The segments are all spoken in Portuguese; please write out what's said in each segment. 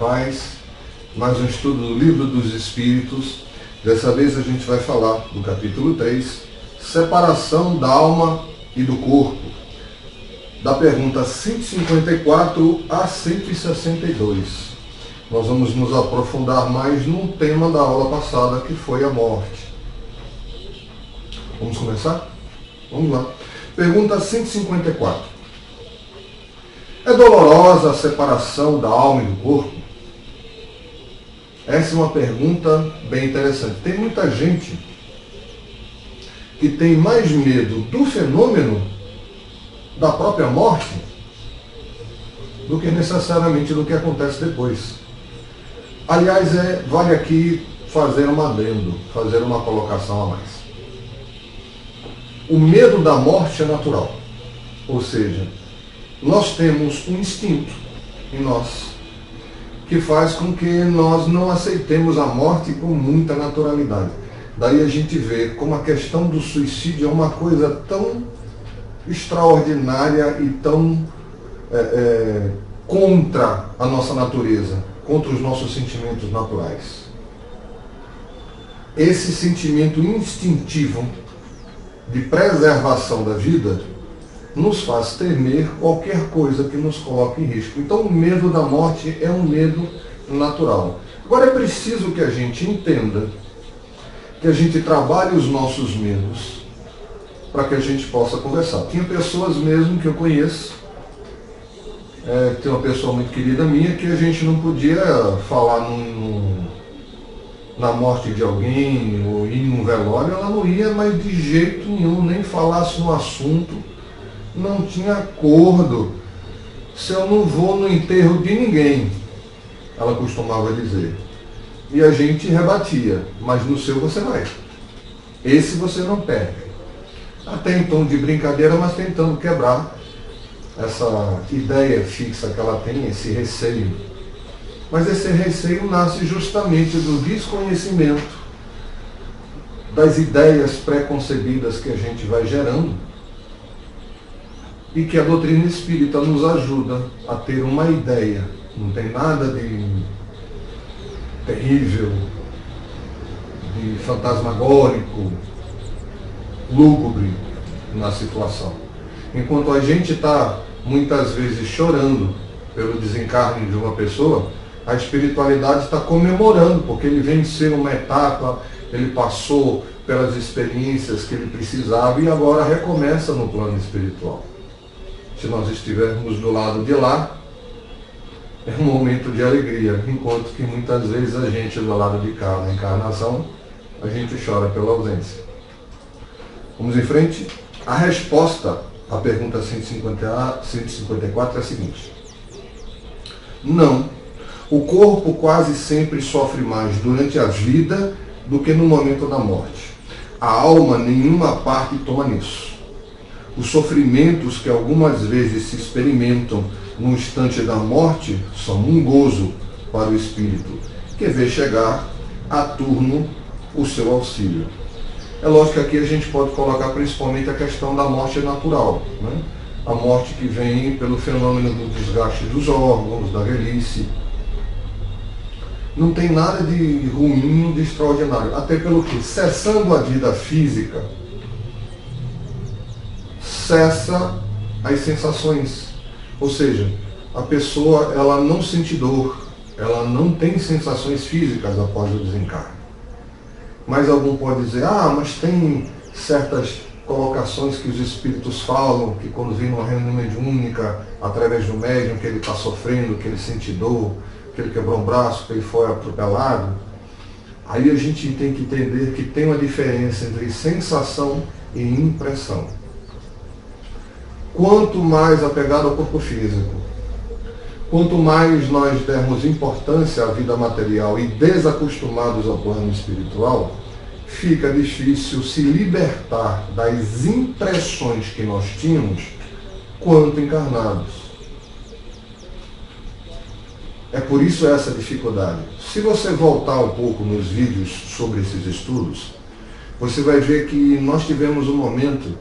mais um estudo do Livro dos Espíritos. Dessa vez a gente vai falar do capítulo 3, separação da alma e do corpo, da pergunta 154 a 162. Nós vamos nos aprofundar mais num tema da aula passada, que foi a morte. Vamos começar? Vamos lá. Pergunta 154. É dolorosa a separação da alma e do corpo? Essa é uma pergunta bem interessante. Tem muita gente que tem mais medo do fenômeno da própria morte do que necessariamente do que acontece depois. Aliás, vale aqui fazer um adendo, fazer uma colocação a mais. O medo da morte é natural. Ou seja, nós temos um instinto em nós que faz com que nós não aceitemos a morte com muita naturalidade. Daí a gente vê como a questão do suicídio é uma coisa tão extraordinária e tão contra a nossa natureza, contra os nossos sentimentos naturais. Esse sentimento instintivo de preservação da vida nos faz temer qualquer coisa que nos coloque em risco. Então o medo da morte é um medo natural. Agora é preciso que a gente entenda, que a gente trabalhe os nossos medos para que a gente possa conversar. Tinha pessoas mesmo que eu conheço, tem uma pessoa muito querida minha, que a gente não podia falar na morte de alguém ou ir num velório, ela não ia, mas de jeito nenhum, nem falasse no assunto. Não tinha acordo. Se eu não vou no enterro de ninguém, ela costumava dizer. E a gente rebatia, mas no seu você vai. Esse você não perde. Até em tom de brincadeira, mas tentando quebrar essa ideia fixa que ela tem, esse receio. Mas esse receio nasce justamente do desconhecimento das ideias pré-concebidas que a gente vai gerando, e que a doutrina espírita nos ajuda a ter uma ideia. Não tem nada de terrível, de fantasmagórico, lúgubre na situação. Enquanto a gente está muitas vezes chorando pelo desencarne de uma pessoa, a espiritualidade está comemorando, porque ele venceu uma etapa, ele passou pelas experiências que ele precisava e agora recomeça no plano espiritual. Se nós estivermos do lado de lá, é um momento de alegria, enquanto que muitas vezes a gente do lado de cá, na encarnação, a gente chora pela ausência. Vamos em frente? A resposta à pergunta 154 é a seguinte. Não, o corpo quase sempre sofre mais durante a vida do que no momento da morte. A alma nenhuma parte toma nisso. Os sofrimentos que algumas vezes se experimentam no instante da morte são um gozo para o espírito, que vê chegar a turno o seu auxílio. É lógico que aqui a gente pode colocar principalmente a questão da morte natural, né? A morte que vem pelo fenômeno do desgaste dos órgãos, da velhice. Não tem nada de ruim, de extraordinário. Até pelo que, cessando a vida física, cessa as sensações. Ou seja, a pessoa ela não sente dor, ela não tem sensações físicas após o desencarne. Mas algum pode dizer, mas tem certas colocações que os espíritos falam, que quando vem numa reunião mediúnica, através do médium, que ele está sofrendo, que ele sente dor, que ele quebrou um braço, que ele foi atropelado. Aí a gente tem que entender que tem uma diferença entre sensação e impressão. Quanto mais apegado ao corpo físico, quanto mais nós dermos importância à vida material e desacostumados ao plano espiritual, fica difícil se libertar das impressões que nós tínhamos quanto encarnados. É por isso essa dificuldade. Se você voltar um pouco nos vídeos sobre esses estudos, você vai ver que nós tivemos um momento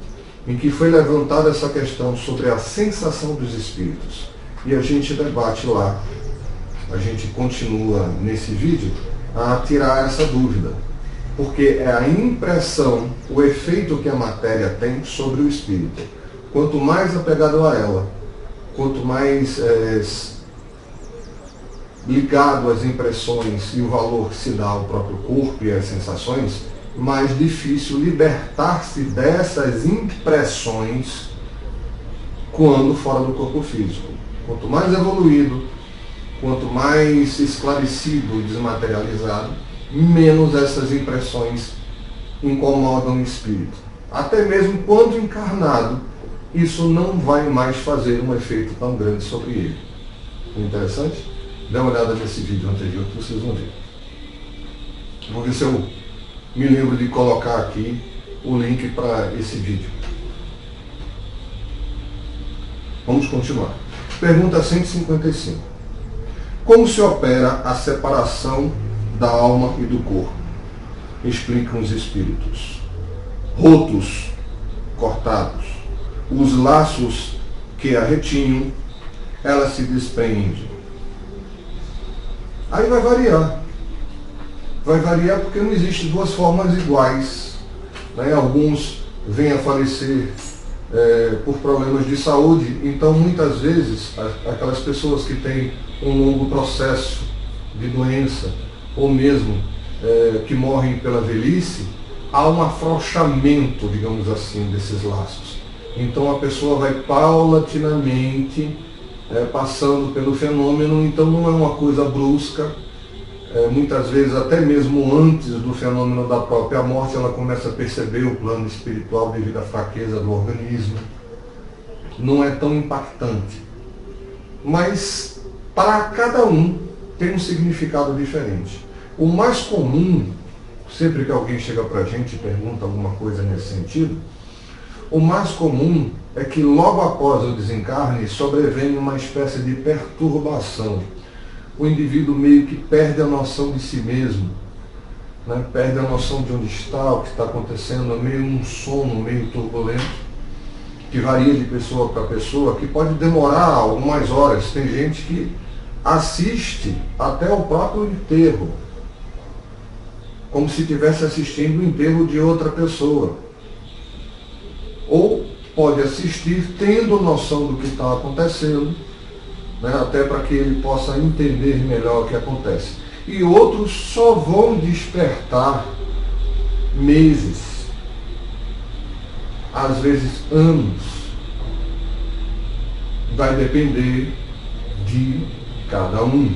em que foi levantada essa questão sobre a sensação dos espíritos. E a gente debate lá a gente continua nesse vídeo a tirar essa dúvida. Porque é a impressão, o efeito que a matéria tem sobre o espírito. Quanto mais apegado a ela, quanto mais ligado às impressões e o valor que se dá ao próprio corpo e às sensações, mais difícil libertar-se dessas impressões quando fora do corpo físico. Quanto mais evoluído, quanto mais esclarecido e desmaterializado, menos essas impressões incomodam o espírito. Até mesmo quando encarnado, isso não vai mais fazer um efeito tão grande sobre ele. Interessante? Dê uma olhada nesse vídeo anterior que vocês vão ver. Vou ver se eu me lembro de colocar aqui o link para esse vídeo. Vamos continuar. Pergunta 155. Como se opera a separação da alma e do corpo? Explicam os espíritos. Rotos, cortados, os laços que a retinham, ela se desprende. Aí vai variar. Vai variar porque não existem duas formas iguais. Né? Alguns vêm a falecer por problemas de saúde, então muitas vezes aquelas pessoas que têm um longo processo de doença, ou mesmo que morrem pela velhice, há um afrouxamento, digamos assim, desses laços. Então a pessoa vai paulatinamente passando pelo fenômeno, então não é uma coisa brusca. Muitas vezes, até mesmo antes do fenômeno da própria morte, ela começa a perceber o plano espiritual devido à fraqueza do organismo. Não é tão impactante. Mas, para cada um, tem um significado diferente. O mais comum, sempre que alguém chega para a gente e pergunta alguma coisa nesse sentido, o mais comum é que logo após o desencarne sobrevém uma espécie de perturbação. O indivíduo meio que perde a noção de si mesmo, né? Perde a noção de onde está, o que está acontecendo, é meio um sono, meio turbulento, que varia de pessoa para pessoa, que pode demorar algumas horas. Tem gente que assiste até o próprio enterro, como se estivesse assistindo o enterro de outra pessoa. Ou pode assistir tendo noção do que está acontecendo, né, até para que ele possa entender melhor o que acontece. E outros só vão despertar meses, às vezes anos. Vai depender de cada um.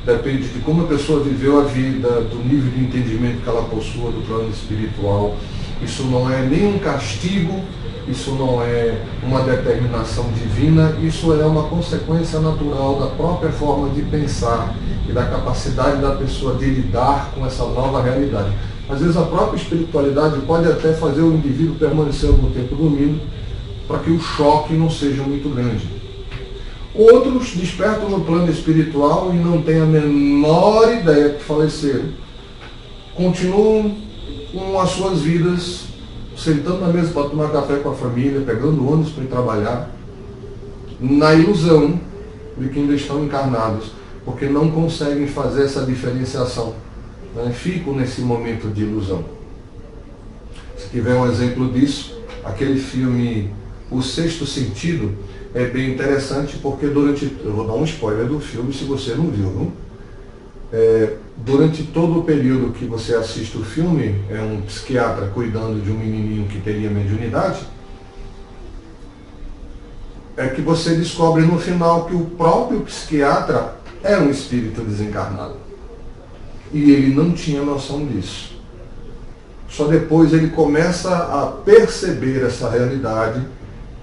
Depende de como a pessoa viveu a vida, do nível de entendimento que ela possua do plano espiritual. Isso não é nem um castigo, isso não é uma determinação divina, isso é uma consequência natural da própria forma de pensar e da capacidade da pessoa de lidar com essa nova realidade. Às vezes a própria espiritualidade pode até fazer o indivíduo permanecer algum tempo dormindo, para que o choque não seja muito grande. Outros despertam no plano espiritual e não têm a menor ideia que faleceram. Continuam com as suas vidas, sentando na mesa para tomar café com a família, pegando ônibus para ir trabalhar, na ilusão de que ainda estão encarnados, porque não conseguem fazer essa diferenciação. Né? Ficam nesse momento de ilusão. Se tiver um exemplo disso, aquele filme O Sexto Sentido é bem interessante, porque eu vou dar um spoiler do filme se você não viu, não? Durante todo o período que você assiste o filme, é um psiquiatra cuidando de um menininho que teria mediunidade, é que você descobre no final que o próprio psiquiatra era um espírito desencarnado. E ele não tinha noção disso. Só depois ele começa a perceber essa realidade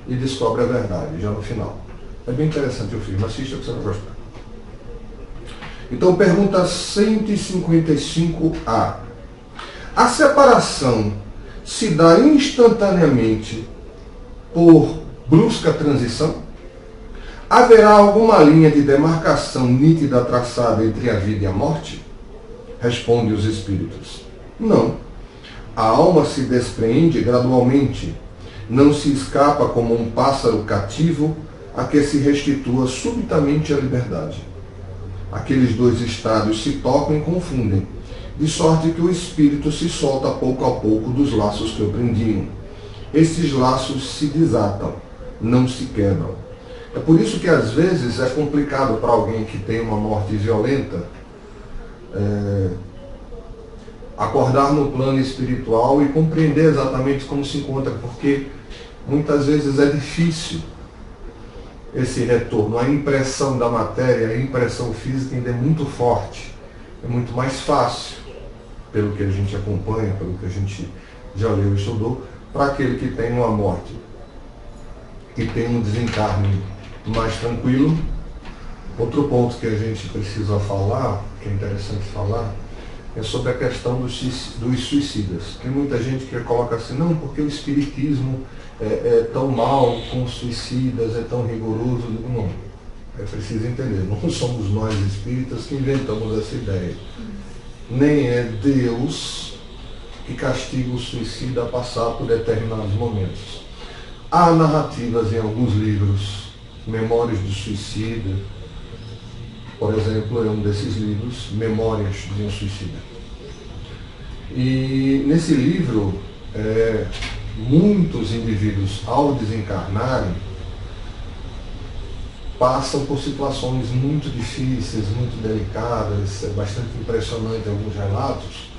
e descobre a verdade, já no final. É bem interessante o filme, assista que você vai gostar. Então, pergunta 155A. A separação se dá instantaneamente por brusca transição? Haverá alguma linha de demarcação nítida traçada entre a vida e a morte? Responde os espíritos. Não. A alma se despreende gradualmente, não se escapa como um pássaro cativo a que se restitua subitamente a liberdade. aqueles dois estados se tocam e confundem, de sorte que o espírito se solta pouco a pouco dos laços que o prendiam. Esses laços se desatam, não se quebram. É por isso que às vezes é complicado para alguém que tem uma morte violenta acordar no plano espiritual e compreender exatamente como se encontra, porque muitas vezes é difícil esse retorno. A impressão da matéria, a impressão física ainda é muito forte. É muito mais fácil, pelo que a gente acompanha, pelo que a gente já leu e estudou, para aquele que tem uma morte, que tem um desencarne mais tranquilo. Outro ponto que a gente precisa falar, que é interessante falar, é sobre a questão dos suicidas. Tem muita gente que coloca assim, não, porque o espiritismo é tão mal com os suicidas, é tão rigoroso. Não, é preciso entender, não somos nós espíritas que inventamos essa ideia. Nem é Deus que castiga o suicida a passar por determinados momentos. Há narrativas em alguns livros, Memórias do Suicida, por exemplo, é um desses livros, Memórias de um Suicida. E nesse livro, muitos indivíduos, ao desencarnarem, passam por situações muito difíceis, muito delicadas, é bastante impressionante alguns relatos,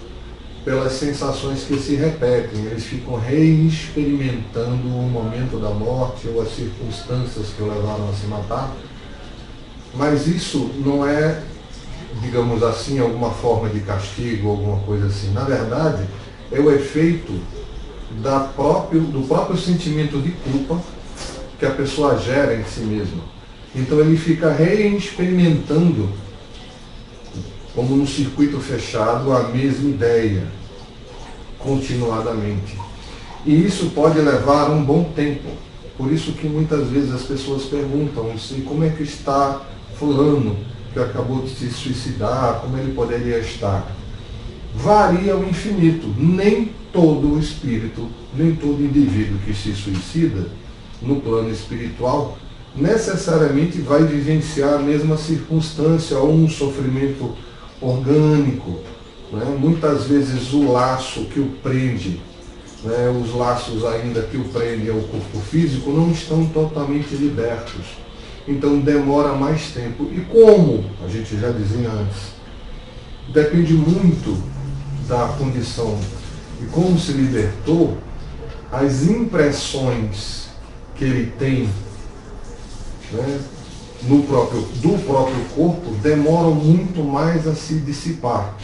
pelas sensações que se repetem. Eles ficam reexperimentando o momento da morte ou as circunstâncias que o levaram a se matar. Mas isso não é, digamos assim, alguma forma de castigo, alguma coisa assim. Na verdade, é o efeito do próprio sentimento de culpa que a pessoa gera em si mesma. Então ele fica reexperimentando, como num circuito fechado, a mesma ideia, continuadamente. E isso pode levar um bom tempo. Por isso que muitas vezes as pessoas perguntam assim, como é que está fulano que acabou de se suicidar, como ele poderia estar? Varia ao infinito. Nem todo espírito, nem todo indivíduo que se suicida no plano espiritual necessariamente vai vivenciar a mesma circunstância ou um sofrimento orgânico. Né? Muitas vezes o laço que o prende, os laços ainda que o prendem ao corpo físico não estão totalmente libertos. Então demora mais tempo. E como a gente já dizia antes, depende muito da condição e como se libertou, as impressões que ele tem do próprio corpo demoram muito mais a se dissipar.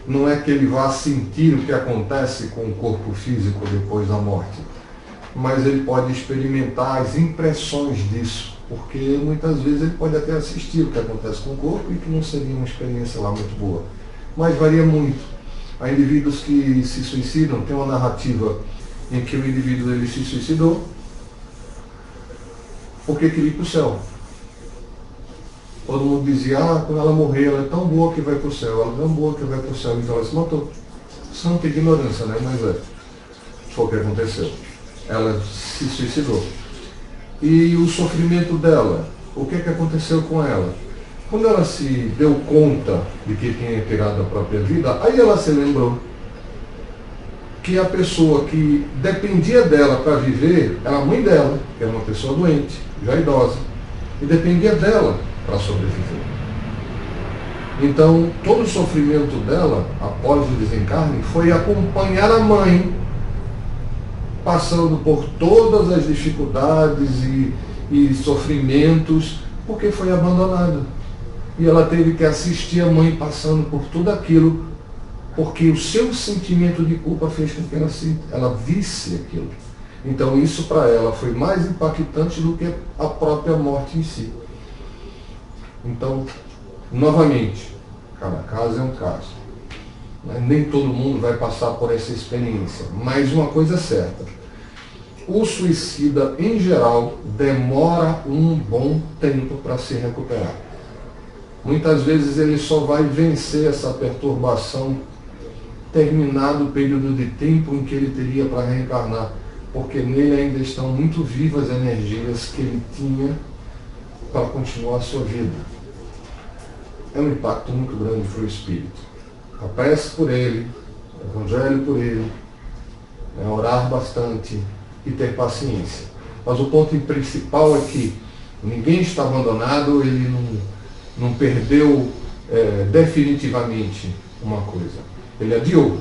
Não é que ele vá sentir o que acontece com o corpo físico depois da morte, mas ele pode experimentar as impressões disso, porque muitas vezes ele pode até assistir o que acontece com o corpo e que não seria uma experiência lá muito boa. Mas varia muito. Há indivíduos que se suicidam, tem uma narrativa em que o indivíduo ele se suicidou porque queria ir para o céu. Todo mundo dizia, quando ela morrer, ela é tão boa que vai para o céu, ela é tão boa que vai para o céu, então ela se matou. Santa ignorância, né? Mas foi o que aconteceu. Ela se suicidou. E o sofrimento dela, o que aconteceu com ela? Quando ela se deu conta de que tinha tirado a própria vida, aí ela se lembrou que a pessoa que dependia dela para viver era a mãe dela, que era uma pessoa doente, já idosa, e dependia dela para sobreviver. Então, todo o sofrimento dela, após o desencarne, foi acompanhar a mãe, passando por todas as dificuldades e sofrimentos, porque foi abandonada. E ela teve que assistir a mãe passando por tudo aquilo, porque o seu sentimento de culpa fez com que ela visse aquilo. Então isso para ela foi mais impactante do que a própria morte em si. Então, novamente, cada caso é um caso. Nem todo mundo vai passar por essa experiência. Mas uma coisa é certa, o suicida, em geral, demora um bom tempo para se recuperar. Muitas vezes ele só vai vencer essa perturbação terminado o período de tempo em que ele teria para reencarnar, porque nele ainda estão muito vivas as energias que ele tinha para continuar a sua vida. é um impacto muito grande para o espírito. A prece por ele, o evangelho por ele, orar bastante e ter paciência. Mas o ponto principal é que ninguém está abandonado, ele não perdeu definitivamente uma coisa. Ele adiou,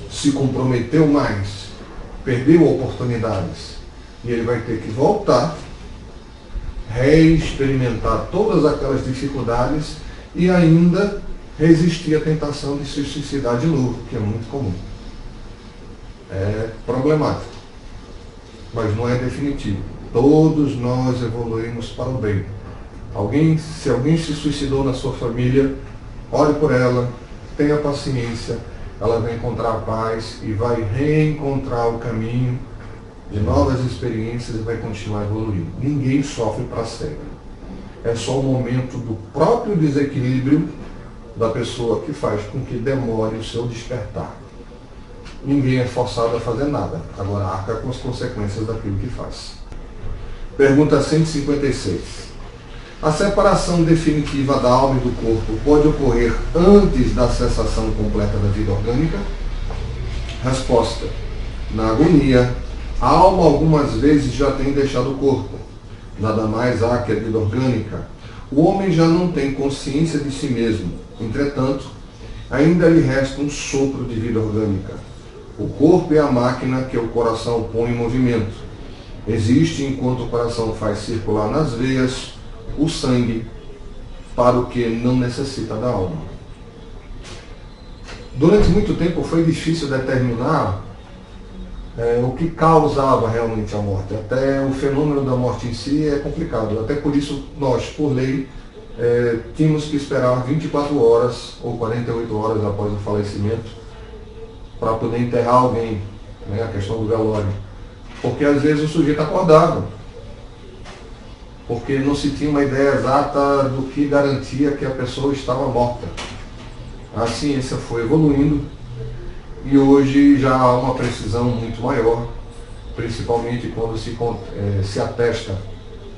se comprometeu mais, perdeu oportunidades. E ele vai ter que voltar, reexperimentar todas aquelas dificuldades e ainda resistir à tentação de se suicidar de novo, que é muito comum. É problemático, mas não é definitivo. Todos nós evoluímos para o bem. Se alguém se suicidou na sua família, ore por ela, tenha paciência, ela vai encontrar paz e vai reencontrar o caminho de novas experiências e vai continuar evoluindo. Ninguém sofre para sempre. É só o momento do próprio desequilíbrio da pessoa que faz com que demore o seu despertar. Ninguém é forçado a fazer nada. Agora arca com as consequências daquilo que faz. Pergunta 156. A separação definitiva da alma e do corpo pode ocorrer antes da cessação completa da vida orgânica? Resposta. Na agonia, a alma algumas vezes já tem deixado o corpo. Nada mais há que a vida orgânica. O homem já não tem consciência de si mesmo. Entretanto, ainda lhe resta um sopro de vida orgânica. O corpo é a máquina que o coração põe em movimento. Existe enquanto o coração faz circular nas veias o sangue para o que não necessita da alma. Durante muito tempo foi difícil determinar o que causava realmente a morte. Até o fenômeno da morte em si é complicado. Até por isso nós, por lei, tínhamos que esperar 24 horas ou 48 horas após o falecimento para poder enterrar alguém, a questão do velório. Porque às vezes o sujeito acordava, porque não se tinha uma ideia exata do que garantia que a pessoa estava morta. A ciência foi evoluindo e hoje já há uma precisão muito maior, principalmente quando se atesta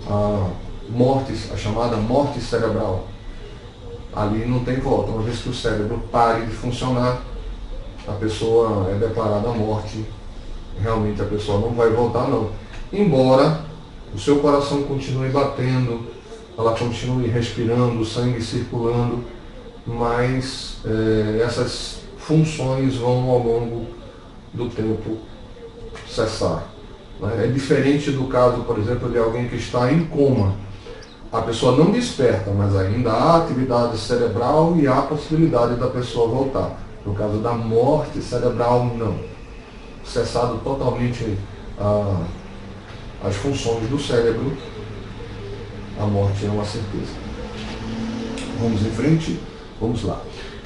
a chamada morte cerebral. Ali não tem volta. Uma vez que o cérebro pare de funcionar, a pessoa é declarada morte. Realmente a pessoa não vai voltar não. Embora o seu coração continue batendo, ela continue respirando, o sangue circulando, mas essas funções vão ao longo do tempo cessar. É diferente do caso, por exemplo, de alguém que está em coma. A pessoa não desperta, mas ainda há atividade cerebral e há a possibilidade da pessoa voltar. No caso da morte cerebral, não. Cessado totalmente as funções do cérebro, a morte é uma certeza. Vamos em frente? Vamos lá.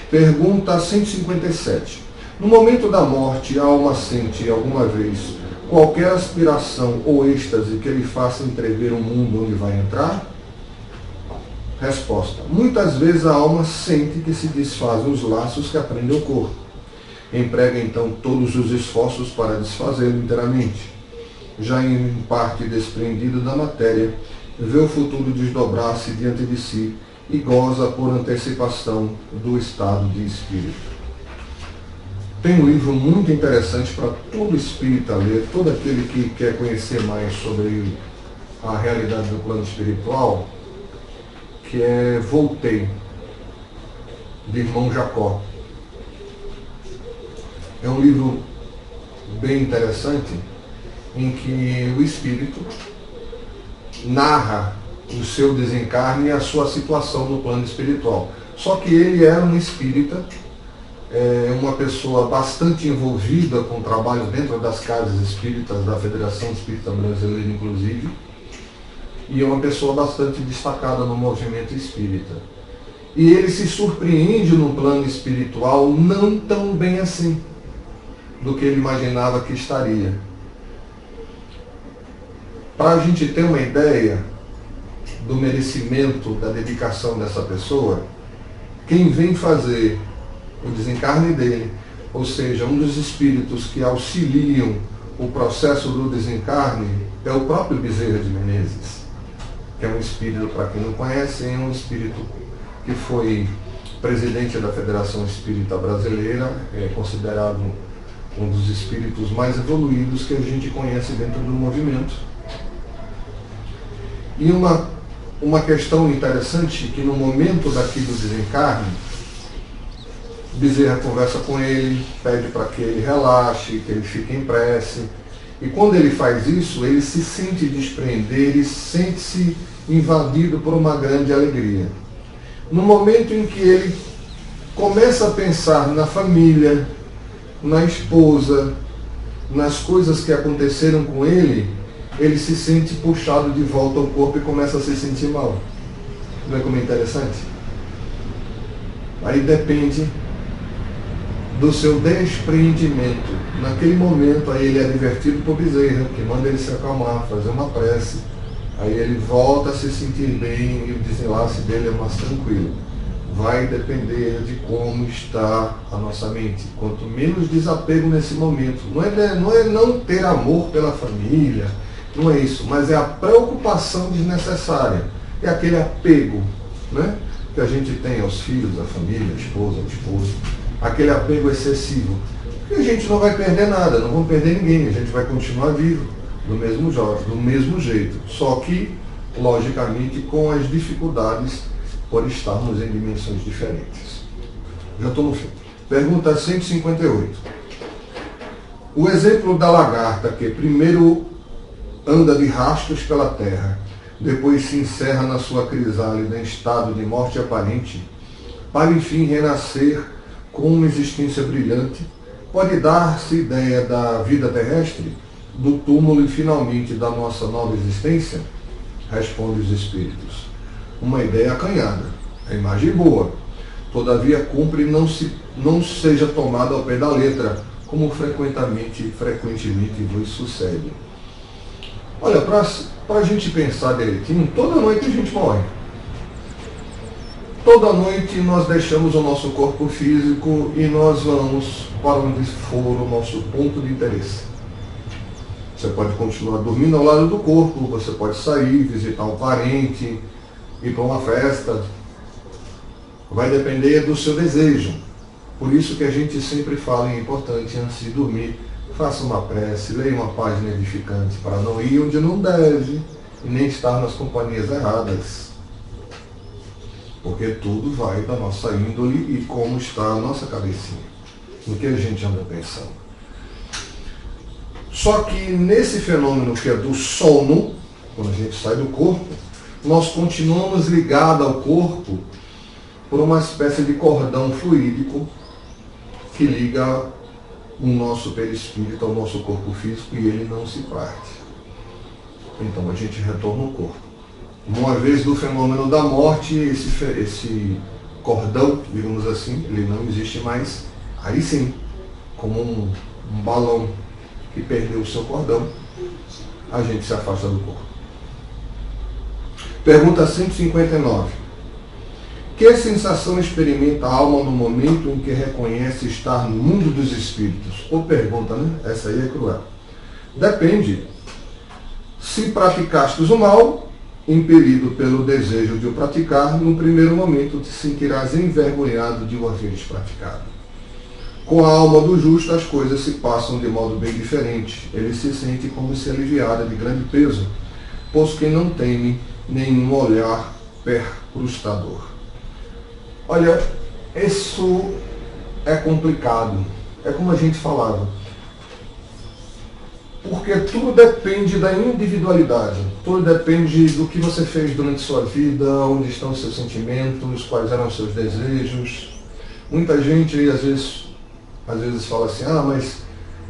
Pergunta 157. No momento da morte, a alma sente alguma vez qualquer aspiração ou êxtase que lhe faça entrever o mundo onde vai entrar? Resposta. Muitas vezes a alma sente que se desfazem os laços que aprende o corpo. Emprega então todos os esforços para desfazê-lo inteiramente. Já em parte desprendido da matéria, vê o futuro desdobrar-se diante de si e goza por antecipação do estado de espírito. Tem um livro muito interessante para todo espírita ler, todo aquele que quer conhecer mais sobre a realidade do plano espiritual, que é Voltei, de irmão Jacó. É um livro bem interessante, em que o espírito narra o seu desencarne e a sua situação no plano espiritual. Só que ele era um espírita, uma pessoa bastante envolvida com trabalhos dentro das casas espíritas, da Federação Espírita Brasileira, inclusive, e é uma pessoa bastante destacada no movimento espírita. E ele se surpreende no plano espiritual não tão bem assim do que ele imaginava que estaria. Para a gente ter uma ideia do merecimento, da dedicação dessa pessoa, quem vem fazer o desencarne dele, ou seja, um dos espíritos que auxiliam o processo do desencarne, é o próprio Bezerra de Menezes, que é um espírito, para quem não conhece, é um espírito que foi presidente da Federação Espírita Brasileira, é considerado um dos espíritos mais evoluídos que a gente conhece dentro do movimento. E uma questão interessante, que no momento daquele desencarne, Bezerra conversa com ele, pede para que ele relaxe, que ele fique em prece. E quando ele faz isso, ele se sente desprender, ele sente-se invadido por uma grande alegria. No momento em que ele começa a pensar na família, na esposa, nas coisas que aconteceram com ele se sente puxado de volta ao corpo e começa a se sentir mal. Não é como é interessante? Aí depende do seu desprendimento. Naquele momento, aí ele é advertido por Bezerra, que manda ele se acalmar, fazer uma prece. Aí ele volta a se sentir bem e o desenlace dele é mais tranquilo. Vai depender de como está a nossa mente. Quanto menos desapego nesse momento. Não é não ter amor pela família, não é isso, mas é a preocupação desnecessária. É aquele apego, né, que a gente tem aos filhos, à família, à esposa, ao esposo. Aquele apego excessivo. E a gente não vai perder nada, não vamos perder ninguém, a gente vai continuar vivo, do mesmo jeito. Só que, logicamente, com as dificuldades por estarmos em dimensões diferentes. Já estou no fim. Pergunta 158. O exemplo da lagarta, que primeiro anda de rastros pela terra, depois se encerra na sua crisálida em estado de morte aparente, para enfim renascer com uma existência brilhante, pode dar-se ideia da vida terrestre, do túmulo e finalmente da nossa nova existência? Responde os espíritos. Uma ideia acanhada, a imagem boa, todavia cumpre não seja tomada ao pé da letra, como frequentemente vos sucede. Olha, para a gente pensar direitinho, toda noite a gente morre. Toda noite nós deixamos o nosso corpo físico e nós vamos para onde for o nosso ponto de interesse. Você pode continuar dormindo ao lado do corpo, você pode sair, visitar um parente, ir para uma festa. Vai depender do seu desejo. Por isso que a gente sempre fala, é importante, antes de dormir, faça uma prece, leia uma página edificante, para não ir onde não deve e nem estar nas companhias erradas. Porque tudo vai da nossa índole e como está a nossa cabecinha, no que a gente anda pensando. Só que nesse fenômeno que é do sono, quando a gente sai do corpo, nós continuamos ligados ao corpo por uma espécie de cordão fluídico que liga o nosso perispírito ao nosso corpo físico e ele não se parte. Então a gente retorna ao corpo. Uma vez do fenômeno da morte, esse cordão, digamos assim, ele não existe mais. Aí sim, como um balão que perdeu o seu cordão, a gente se afasta do corpo. Pergunta 159. Que sensação experimenta a alma no momento em que reconhece estar no mundo dos espíritos? Ou pergunta, né? Essa aí é cruel. Depende. Se praticastes o mal, impelido pelo desejo de o praticar, no primeiro momento te sentirás envergonhado de o haveres praticado. Com a alma do justo as coisas se passam de modo bem diferente. Ele se sente como se aliviada de grande peso, pois que não teme nenhum olhar percrustador. Olha, isso é complicado. É como a gente falava. Porque tudo depende da individualidade. Tudo depende do que você fez durante sua vida, onde estão os seus sentimentos, quais eram os seus desejos. Muita gente às vezes fala assim, mas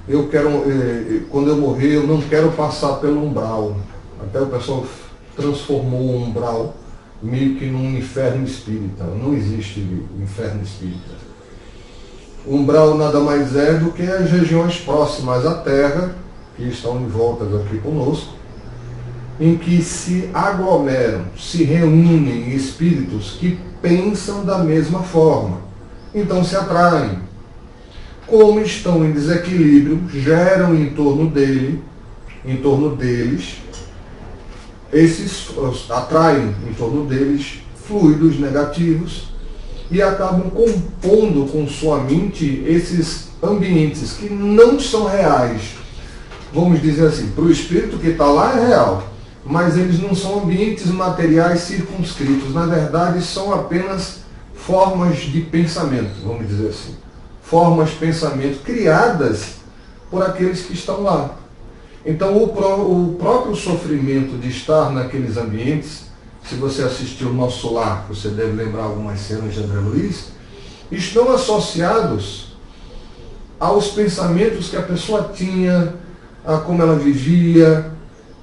eu quero, quando eu morrer, eu não quero passar pelo umbral. Até o pessoal transformou o umbral meio que num inferno espírita. Não existe inferno espírita. O umbral nada mais é do que as regiões próximas à Terra, que estão em volta aqui conosco, em que se aglomeram, se reúnem espíritos que pensam da mesma forma. Então se atraem. Como estão em desequilíbrio, geram em torno deles, atraem em torno deles fluidos negativos e acabam compondo com sua mente esses ambientes que não são reais. Vamos dizer assim, para o espírito que está lá é real, mas eles não são ambientes materiais circunscritos. Na verdade, são apenas formas de pensamento, vamos dizer assim. Formas de pensamento criadas por aqueles que estão lá. Então, o próprio sofrimento de estar naqueles ambientes, se você assistiu o Nosso Lar, você deve lembrar algumas cenas de André Luiz, estão associados aos pensamentos que a pessoa tinha, a como ela vivia,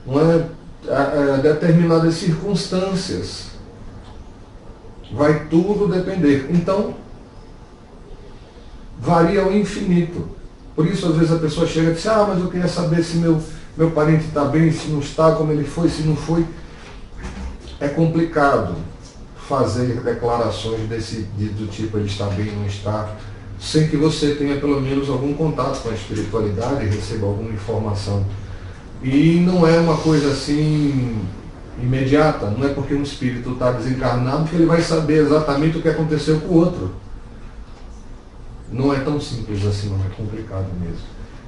não é? A determinadas circunstâncias. Vai tudo depender. Então, varia ao infinito. Por isso, às vezes, a pessoa chega e diz, mas eu queria saber se meu parente está bem, se não está, como ele foi, se não foi. É complicado fazer declarações do tipo, ele está bem, não está, sem que você tenha pelo menos algum contato com a espiritualidade e receba alguma informação. E não é uma coisa assim imediata, não é porque um espírito está desencarnado que ele vai saber exatamente o que aconteceu com o outro. Não é tão simples assim, não, é complicado mesmo.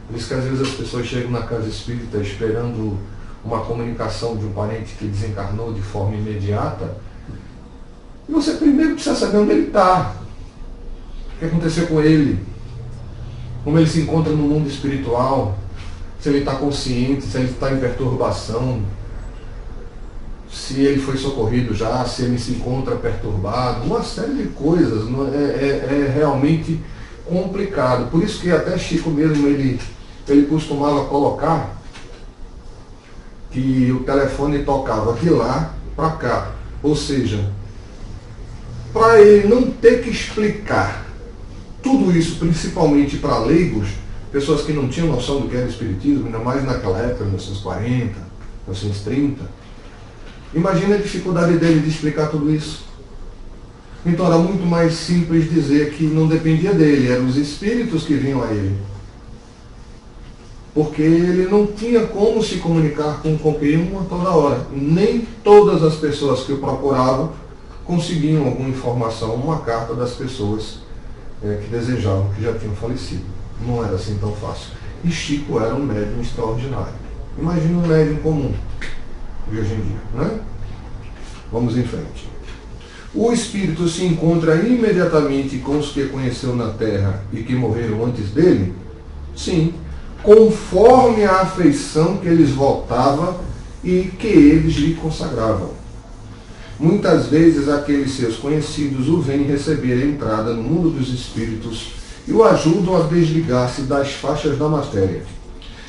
Por isso que às vezes as pessoas chegam na casa espírita esperando uma comunicação de um parente que desencarnou de forma imediata, e você primeiro precisa saber onde ele está, o que aconteceu com ele, como ele se encontra no mundo espiritual, se ele está consciente, se ele está em perturbação, se ele foi socorrido já, se ele se encontra perturbado, uma série de coisas. É realmente complicado. Por isso que até Chico mesmo, ele costumava colocar que o telefone tocava de lá para cá. Ou seja, para ele não ter que explicar tudo isso, principalmente para leigos, pessoas que não tinham noção do que era espiritismo, ainda mais naquela época, 1940, 1930, imagina a dificuldade dele de explicar tudo isso. Então era muito mais simples dizer que não dependia dele, eram os espíritos que vinham a ele. Porque ele não tinha como se comunicar com qualquer um a toda hora. Nem todas as pessoas que o procuravam conseguiam alguma informação, uma carta das pessoas que desejavam, que já tinham falecido. Não era assim tão fácil. E Chico era um médium extraordinário. Imagina um médium comum de hoje em dia, né? Vamos em frente. O espírito se encontra imediatamente com os que conheceu na terra e que morreram antes dele? Sim, conforme a afeição que eles voltava e que eles lhe consagravam. Muitas vezes aqueles seus conhecidos o vêm receber a entrada no mundo dos espíritos e o ajudam a desligar-se das faixas da matéria.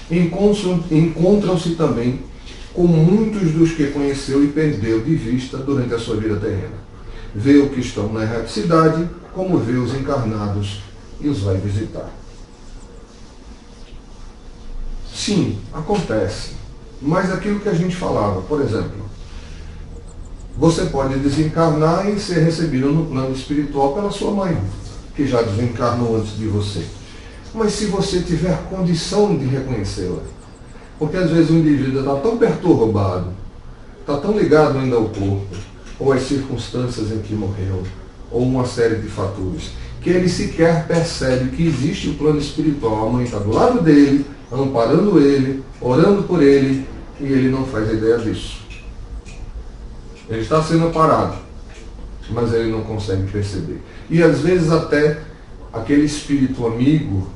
Encontram-se também com muitos dos que conheceu e perdeu de vista durante a sua vida terrena. Vê o que estão na erraticidade, como vê os encarnados e os vai visitar. Sim, acontece. Mas aquilo que a gente falava, por exemplo, você pode desencarnar e ser recebido no plano espiritual pela sua mãe, que já desencarnou antes de você. Mas se você tiver condição de reconhecê-la, porque às vezes o indivíduo está tão perturbado, está tão ligado ainda ao corpo, ou às circunstâncias em que morreu, ou uma série de fatores, que ele sequer percebe que existe o plano espiritual. A mãe está do lado dele, amparando ele, orando por ele, e ele não faz ideia disso. Ele está sendo amparado, mas ele não consegue perceber. E às vezes até aquele espírito amigo,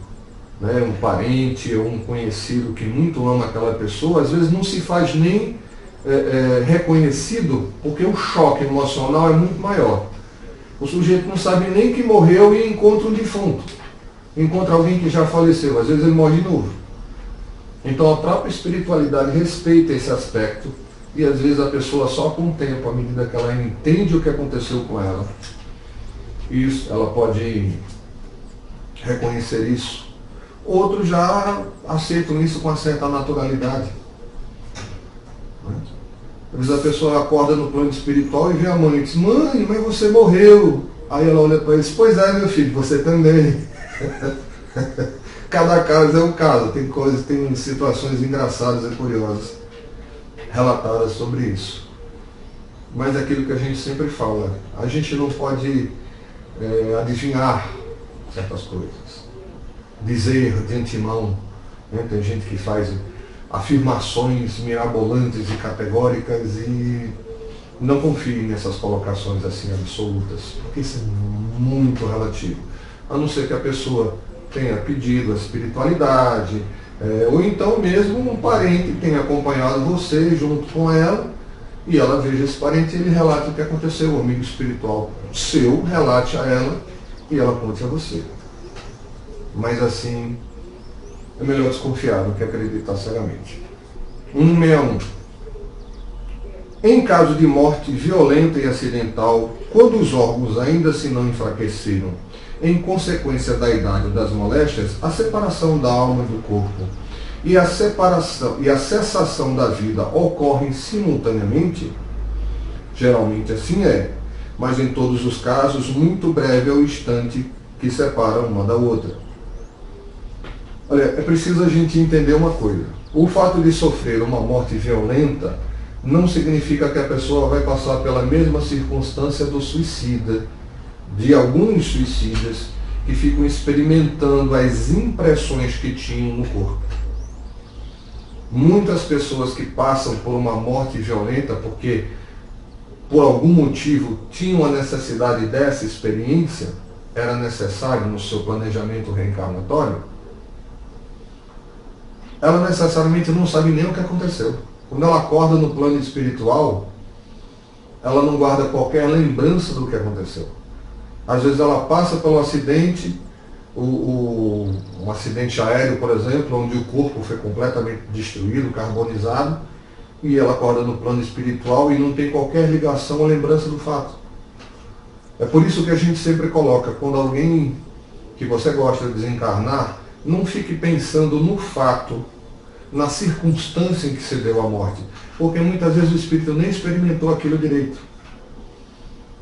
né, um parente ou um conhecido que muito ama aquela pessoa, às vezes não se faz nem reconhecido, porque o choque emocional é muito maior. O sujeito não sabe nem que morreu e encontra um defunto. Encontra alguém que já faleceu, às vezes ele morre de novo. Então a própria espiritualidade respeita esse aspecto e às vezes a pessoa só com o tempo, à medida que ela entende o que aconteceu com ela, isso, ela pode reconhecer isso. Outros já aceitam isso com uma certa naturalidade. Às vezes a pessoa acorda no plano espiritual e vê a mãe e diz: mãe, mas você morreu. Aí ela olha para ele e diz: pois é, meu filho, você também. Cada caso é um caso. Tem situações engraçadas e curiosas relatadas sobre isso. mas é aquilo que a gente sempre fala, a gente não pode adivinhar certas coisas, dizer de antemão, né? Tem gente que faz afirmações mirabolantes e categóricas e não confie nessas colocações assim absolutas, porque isso é muito relativo, a não ser que a pessoa tenha pedido a espiritualidade, ou então mesmo um parente tenha acompanhado você junto com ela, e ela veja esse parente e ele relata o que aconteceu, o amigo espiritual seu relate a ela e ela conte a você. Mas assim, é melhor desconfiar do que acreditar cegamente. 161. Em caso de morte violenta e acidental, quando os órgãos ainda se não enfraqueceram, em consequência da idade ou das moléstias, a separação da alma do corpo e a cessação da vida ocorrem simultaneamente? Geralmente assim é, mas em todos os casos, muito breve é o instante que separa uma da outra. Olha, é preciso a gente entender uma coisa. O fato de sofrer uma morte violenta não significa que a pessoa vai passar pela mesma circunstância do suicida, de alguns suicidas que ficam experimentando as impressões que tinham no corpo. Muitas pessoas que passam por uma morte violenta porque por algum motivo tinham a necessidade dessa experiência, era necessário no seu planejamento reencarnatório, ela necessariamente não sabe nem o que aconteceu. Quando ela acorda no plano espiritual, ela não guarda qualquer lembrança do que aconteceu. Às vezes ela passa pelo acidente, um acidente aéreo, por exemplo, onde o corpo foi completamente destruído, carbonizado, e ela acorda no plano espiritual e não tem qualquer ligação ou lembrança do fato. É por isso que a gente sempre coloca, quando alguém que você gosta de desencarnar, não fique pensando no fato, na circunstância em que se deu a morte, porque muitas vezes o espírito nem experimentou aquilo direito.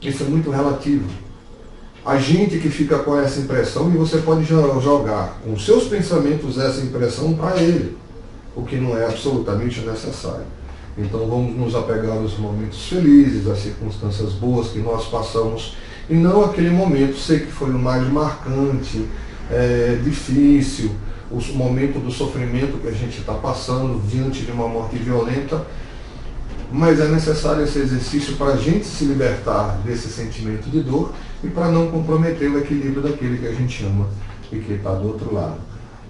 Isso é muito relativo. A gente que fica com essa impressão, e você pode jogar com seus pensamentos essa impressão para ele, o que não é absolutamente necessário. Então vamos nos apegar aos momentos felizes, às circunstâncias boas que nós passamos, e não aquele momento, sei que foi o mais marcante, difícil, o momento do sofrimento que a gente está passando diante de uma morte violenta, mas é necessário esse exercício para a gente se libertar desse sentimento de dor e para não comprometer o equilíbrio daquele que a gente ama e que está do outro lado.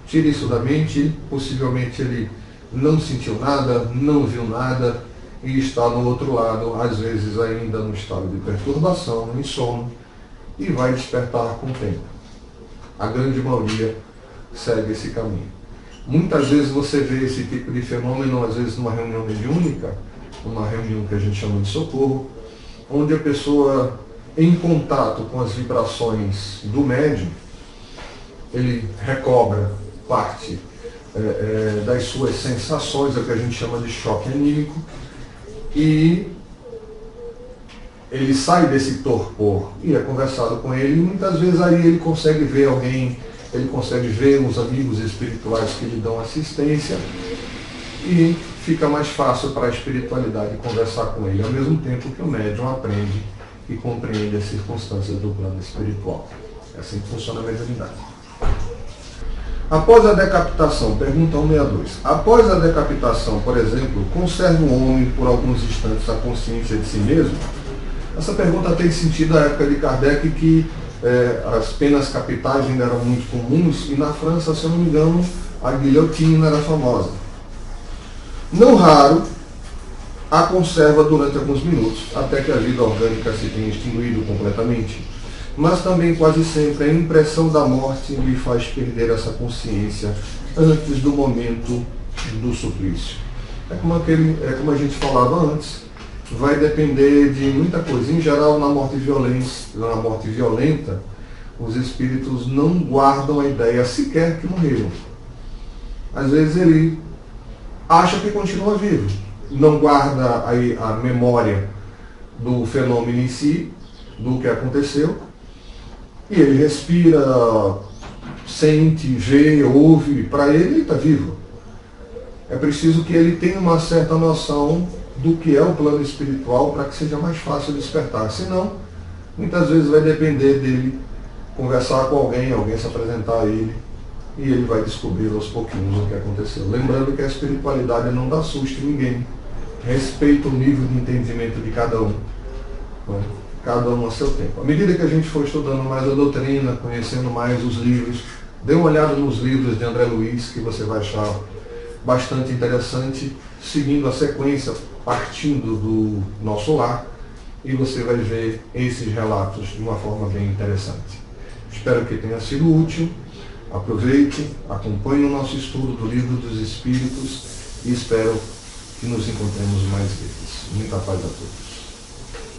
Tire isso da mente, possivelmente ele não sentiu nada, não viu nada e está no outro lado, às vezes ainda no estado de perturbação, em sono, e vai despertar com o tempo. A grande maioria segue esse caminho. Muitas vezes você vê esse tipo de fenômeno, às vezes numa reunião mediúnica, uma reunião que a gente chama de socorro, onde a pessoa, em contato com as vibrações do médium, ele recobra parte das suas sensações, é o que a gente chama de choque anímico, e ele sai desse torpor e é conversado com ele, e muitas vezes aí ele consegue ver alguém, ele consegue ver os amigos espirituais que lhe dão assistência, e fica mais fácil para a espiritualidade conversar com ele, ao mesmo tempo que o médium aprende e compreende as circunstâncias do plano espiritual. É assim que funciona a mediunidade. Após a decapitação, pergunta 162. Após a decapitação, por exemplo, conserva o homem por alguns instantes a consciência de si mesmo? Essa pergunta tem sentido na época de Kardec, que as penas capitais ainda eram muito comuns, e na França, se eu não me engano, a guilhotina era famosa. Não raro, a conserva durante alguns minutos, até que a vida orgânica se tenha extinguido completamente. Mas também quase sempre a impressão da morte lhe faz perder essa consciência antes do momento do suplício. É como a gente falava antes, vai depender de muita coisa. Em geral, na morte violenta, os espíritos não guardam a ideia sequer que morreram. Às vezes ele acha que continua vivo, não guarda a memória do fenômeno em si, do que aconteceu, e ele respira, sente, vê, ouve, para ele está vivo. É preciso que ele tenha uma certa noção do que é o plano espiritual para que seja mais fácil despertar. Senão, muitas vezes vai depender dele conversar com alguém, alguém se apresentar a ele, e ele vai descobrir aos pouquinhos o que aconteceu. Lembrando que a espiritualidade não dá susto em ninguém, respeita o nível de entendimento de cada um, né? Cada um a seu tempo. À medida que a gente for estudando mais a doutrina, conhecendo mais os livros, dê uma olhada nos livros de André Luiz, que você vai achar bastante interessante, seguindo a sequência, partindo do nosso lar, e você vai ver esses relatos de uma forma bem interessante. Espero que tenha sido útil. Aproveite, acompanhe o nosso estudo do Livro dos Espíritos e espero que nos encontremos mais vezes. Muita paz a todos.